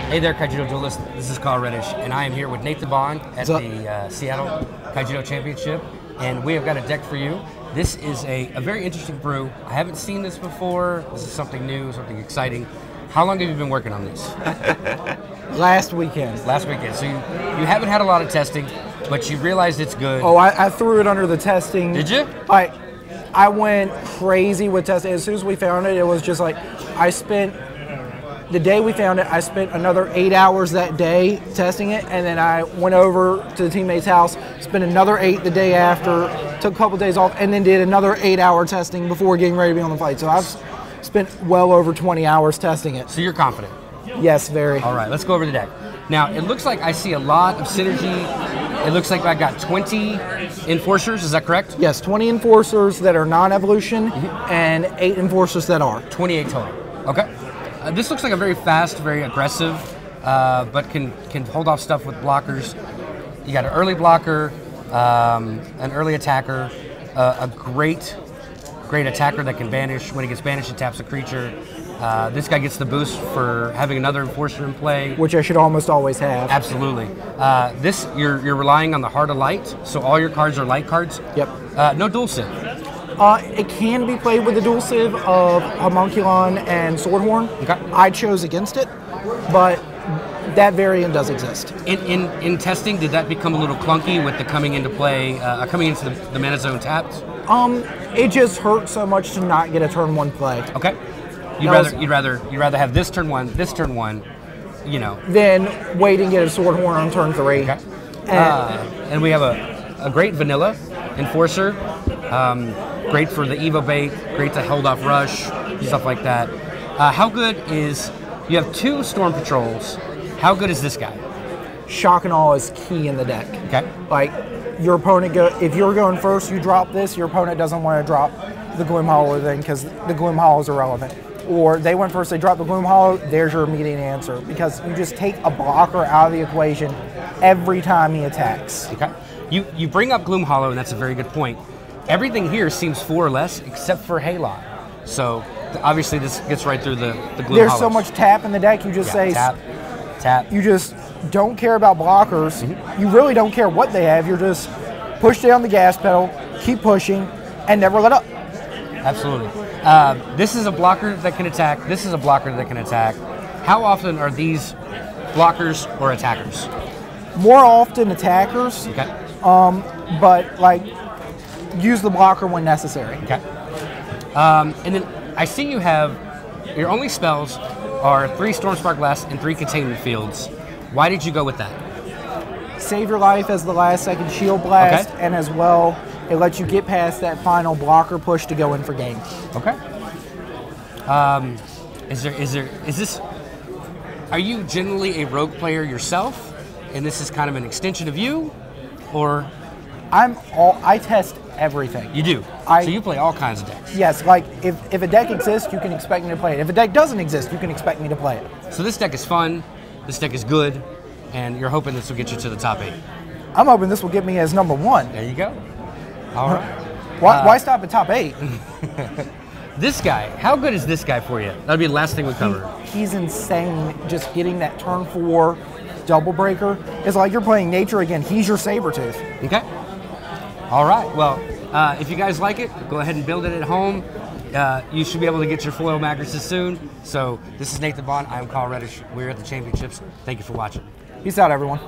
Hey there, Kaijudo duelists. This is Carl Reddish, and I am here with Nathan Bond at the Seattle Kaijudo Championship, and we have got a deck for you. This is a very interesting brew. I haven't seen this before. This is something new, something exciting. How long have you been working on this? Last weekend. Last weekend. So you haven't had a lot of testing, but you realized it's good. Oh, I threw it under the testing. Did you? I went crazy with testing. As soon as we found it, it was just like, the day we found it, I spent another 8 hours that day testing it, and then I went over to the teammate's house, spent another 8 the day after, took a couple days off, and then did another 8-hour testing before getting ready to be on the flight. So I've spent well over 20 hours testing it. So you're confident? Yes, very. All right, let's go over the deck. Now, it looks like I see a lot of synergy. It looks like I got 20 enforcers, is that correct? Yes, 20 enforcers that are non-evolution, and 8 enforcers that are. 28 total. Okay. This looks like a very fast, very aggressive, but can hold off stuff with blockers. You got an early blocker, an early attacker, a great attacker that can banish. When he gets banished, it taps a creature. This guy gets the boost for having another enforcer in play, which I should almost always have. Absolutely. This you're relying on the Heart of Light, so all your cards are light cards. Yep. No dual civ. It can be played with the dual civ of Homunculon and Swordhorn. Okay. I chose against it, but that variant does exist. In testing, did that become a little clunky with the coming into play, coming into the mana zone tapped? It just hurt so much to not get a turn 1 play. Okay. You'd rather have this turn 1, you know, than wait and get a Swordhorn on turn 3. Okay. And we have a great vanilla enforcer. Great for the Evo bait, great to hold off rush, stuff like that. How good is, you have 2 Storm Patrols, how good is this guy? Shock and Awe is key in the deck. Okay. Like, your opponent, if you're going first, you drop this, your opponent doesn't want to drop the Gloom Hollow then because the Gloom Hollow is irrelevant. Or they went first, they drop the Gloom Hollow, there's your immediate answer. Because you just take a blocker out of the equation every time he attacks. Okay. You bring up Gloom Hollow, and that's a very good point. Everything here seems 4 or less, except for Halot. So obviously this gets right through the Gloom There's Hollows. so much tap in the deck, you just say tap. You just don't care about blockers. Mm-hmm. You really don't care what they have. You're just push down the gas pedal, keep pushing, and never let up. Absolutely. This is a blocker that can attack. This is a blocker that can attack. How often are these blockers or attackers? More often attackers. Okay. But like, use the blocker when necessary. Okay. And then I see you have, your only spells are 3 Stormspark Blast and 3 Containment Fields. Why did you go with that? Save your life as the last second shield blast, okay. And as well, it lets you get past that final blocker push to go in for game. Okay. Is this, are you generally a rogue player yourself, and this is kind of an extension of you, or? I test everything. You do? So you play all kinds of decks? Yes, like if a deck exists, you can expect me to play it. If a deck doesn't exist, you can expect me to play it. So this deck is fun, this deck is good, and you're hoping this will get you to the top 8? I'm hoping this will get me as number 1. There you go. All right. Why stop at top 8? This guy, how good is this guy for you? That'll be the last thing we cover. He's insane. Just getting that turn 4 double breaker. It's like you're playing nature again. He's your Sabretooth. Okay. All right. Well, if you guys like it, go ahead and build it at home. You should be able to get your foil mattresses soon. So this is Nathan Bond. I'm Carl Reddish. We're at the championships. Thank you for watching. Peace out, everyone.